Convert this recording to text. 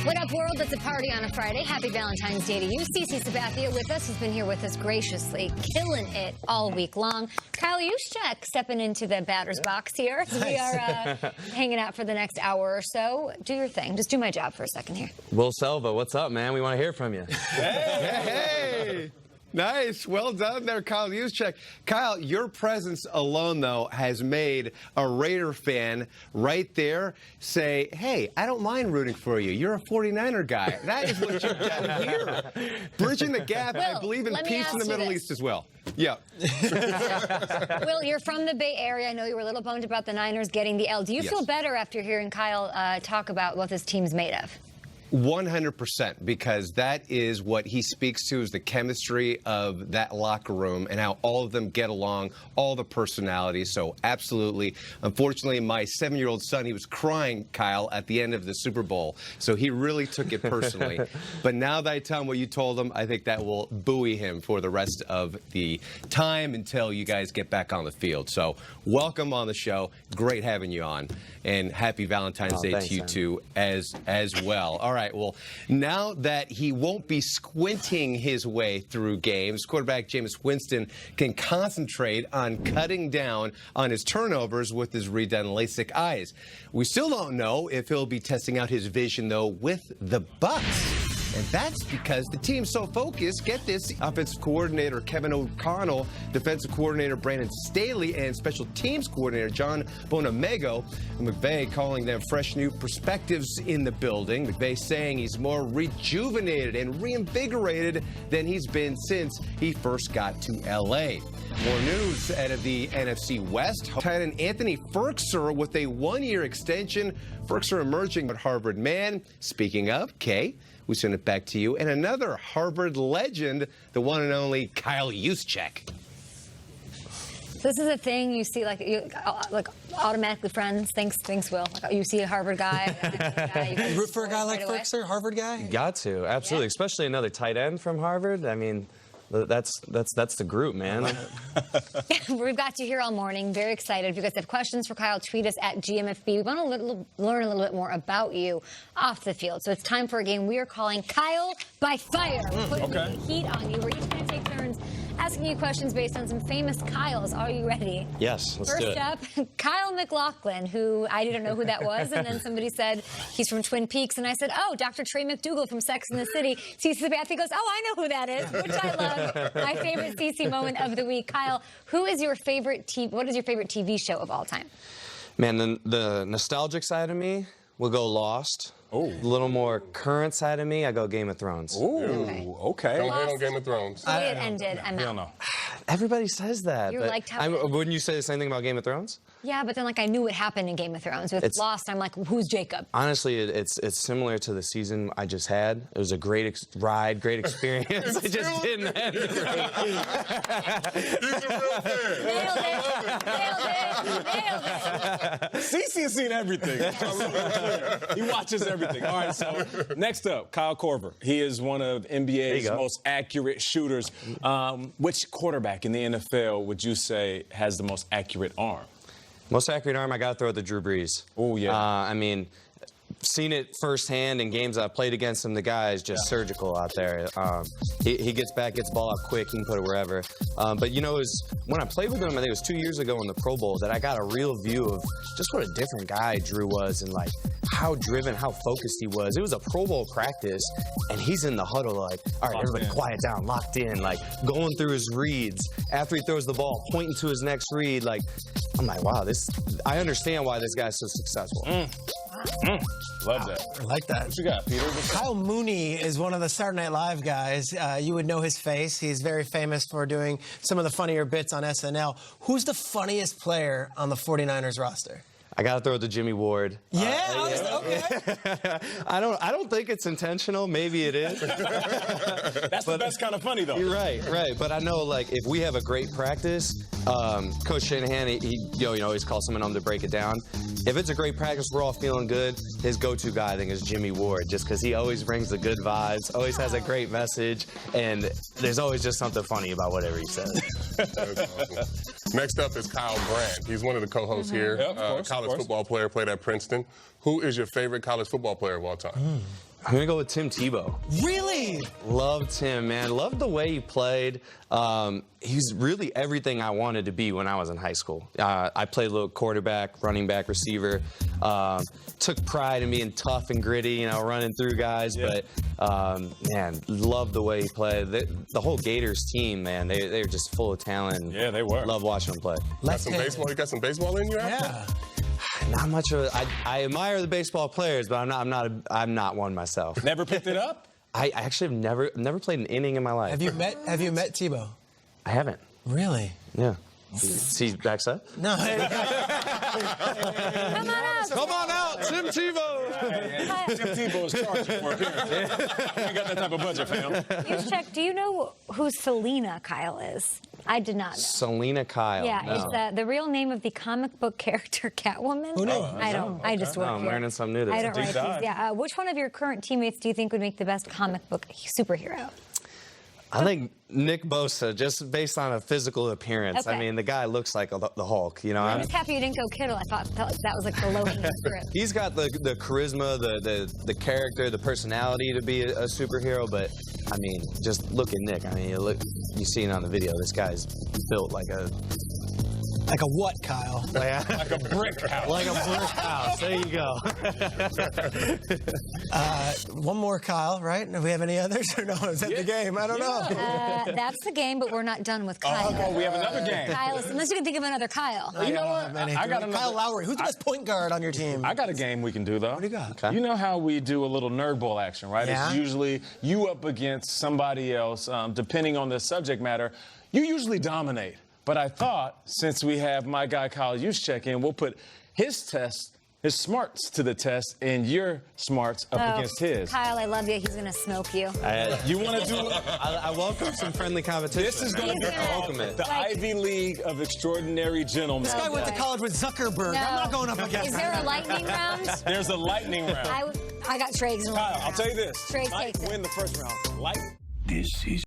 What up, world? It's a party on a Friday. Happy Valentine's Day to you. Cece Sabathia with us, who's been here with us graciously, killing it all week long. Kyle Juszczyk stepping into the batter's box here. So we are hanging out for the next hour or so. Do your thing. Just do my job for a second here. Will Selva, what's up, man? We want to hear from you. Hey! Nice. Well done there, Kyle Juszczyk. Kyle, your presence alone, though, has made a Raider fan right there say, hey, I don't mind rooting for you. You're a 49er guy. That is what you've done here. Bridging the gap. Will, I believe in peace in the Middle East as well. Yeah. Will, you're from the Bay Area. I know you were a little bummed about the Niners getting the L. Do you feel better after hearing Kyle talk about what this team's made of? 100%, because that is what he speaks to, is the chemistry of that locker room and how all of them get along, all the personalities. So absolutely. Unfortunately, my 7-year-old son, he was crying, Kyle, at the end of the Super Bowl. So he really took it personally. But now that I tell him what you told him, I think that will buoy him for the rest of the time until you guys get back on the field. So welcome on the show. Great having you on. And happy Valentine's Day to you two as well. All right, well, now that he won't be squinting his way through games, quarterback Jameis Winston can concentrate on cutting down on his turnovers with his redone LASIK eyes. We still don't know if he'll be testing out his vision, though, with the Bucs. And that's because the team's so focused. Get this, offensive coordinator Kevin O'Connell, defensive coordinator Brandon Staley, and special teams coordinator John Bonamego. And McVay calling them fresh new perspectives in the building. McVay saying he's more rejuvenated and reinvigorated than he's been since he first got to L.A. More news out of the NFC West. Tight end Anthony Firkser with a 1-year extension. Firkser emerging at Harvard man. Speaking of, Kay, we send it back to you. And another Harvard legend, the one and only Kyle Juszczyk. This is a thing you see, like automatically friends. Thanks, Will. Like, you see a Harvard guy. You root for a guy like Firkser, Harvard guy? Got to, absolutely. Yeah. Especially another tight end from Harvard. I mean, that's the group, man. We've got you here all morning. Very excited. If you guys have questions for Kyle, tweet us at GMFB. We want to learn a little bit more about you off the field. So it's time for a game we are calling Kyle by Fire. We're putting the heat on you. We're each going to take turns asking you questions based on some famous Kyles. Are you ready? Yes, let's do it. First up, Kyle McLaughlin, who I didn't know who that was, and then somebody said he's from Twin Peaks, and I said, oh, Dr. Trey McDougal from Sex and the City. Cece Sabathia goes, oh, I know who that is, which I love. My favorite Cece moment of the week. Kyle, what is your favorite TV show of all time? Man, the nostalgic side of me will go Lost. Oh. A little more current side of me, I go Game of Thrones. Ooh, okay. Don't hate on Game of Thrones. The way it ended, I'm out. No. Everybody says that. You liked how wouldn't you say the same thing about Game of Thrones? Yeah, but then I knew what happened in Game of Thrones. With Lost, I'm like, who's Jacob? Honestly, it's similar to the season I just had. It was a great ride, great experience. It just didn't end. He's a real fan. Nailed it. Cece has seen everything. He watches everything. All right, so next up, Kyle Korver. He is one of NBA's most accurate shooters. Which quarterback in the NFL would you say has the most accurate arm? Most accurate arm, I got to throw it to Drew Brees. Oh, yeah. I mean, seen it firsthand in games I've played against him. The guy is just surgical out there. He gets back, gets the ball out quick. He can put it wherever. But, you know, when I played with him, I think it was 2 years ago in the Pro Bowl, that I got a real view of just what a different guy Drew was and, like, how driven, how focused he was. It was a Pro Bowl practice, and he's in the huddle like, all right, everybody quiet down, locked in, like, going through his reads. After he throws the ball, pointing to his next read, like, I'm like, wow, I understand why this guy's so successful. Love that. I like that. What you got, Peter? Kyle Mooney is one of the Saturday Night Live guys. You would know his face. He's very famous for doing some of the funnier bits on SNL. Who's the funniest player on the 49ers roster? I got to throw it to Jimmy Ward. Yeah? Okay. I don't think it's intentional. Maybe it is. That's the best kind of funny, though. You're right. But I know, like, if we have a great practice, Coach Shanahan, he always calls someone on to break it down. If it's a great practice, we're all feeling good, his go-to guy, I think, is Jimmy Ward, just because he always brings the good vibes, always has a great message, and there's always just something funny about whatever he says. That's awesome. Next up is Kyle Brandt. He's one of the co-hosts here. Yeah, of course, college football player, played at Princeton. Who is your favorite college football player of all time? I'm gonna go with Tim Tebow. Really? Loved him, man. Loved the way he played. He's really everything I wanted to be when I was in high school. I played a little quarterback, running back, receiver. Took pride in being tough and gritty, you know, running through guys. Yeah. But man, loved the way he played. The whole Gators team, man, they're just full of talent. Yeah, they were. Love watching them play. Got some baseball? You got some baseball in you? Yeah. Not much of a, I admire the baseball players, but I'm not one myself. Never picked it up? I actually have never played an inning in my life. Have you met Tebow? I haven't. Really? Yeah. See backside? No. Come on out. Tim Tebow. Tim Tebow is charging for appearance. We ain't got that type of budget, fam. Juszczyk, do you know who Selena Kyle is? I did not know. Selena Kyle. Yeah, no. it's the real name of the comic book character Catwoman. Who knew? I don't. I just work I'm here. learning something new today. I don't Deep write dive. these. Yeah. Which one of your current teammates do you think would make the best comic book superhero? I think Nick Bosa, just based on a physical appearance. Okay. I mean, the guy looks like the Hulk, you know? I'm just happy you didn't go Kittle. I thought that was like the low-hanging fruit. He's got the charisma, the character, the personality to be a superhero, but I mean, just look at Nick. I mean, you see it on the video. This guy's built like a Like a what, Kyle? Like a brick house. like a brick house. There you go. One more, Kyle, right? Do we have any others or no? Is that the game? I don't know. That's the game, but we're not done with Kyle. Oh, we have another game. Kyle, unless you can think of another Kyle. You know what? I got another. Kyle Lowry. Who's the best point guard on your team? I got a game we can do, though. What do you got? Okay. You know how we do a little nerd ball action, right? Yeah. It's usually you up against somebody else. Depending on the subject matter, you usually dominate. But I thought, since we have my guy Kyle Juszczyk in, we'll put his smarts to the test, and your smarts up against his. Kyle, I love you. He's going to smoke you. You want to do? I welcome some friendly competition. This is going to be He's gonna- called the Ivy League of Extraordinary Gentlemen. This guy went to college with Zuckerberg. I'm not going up against Is there a lightning round? There's a lightning round. I got Trey's. Kyle, I'll tell you this. Trey Mike takes it. win the first round. Lightning. This is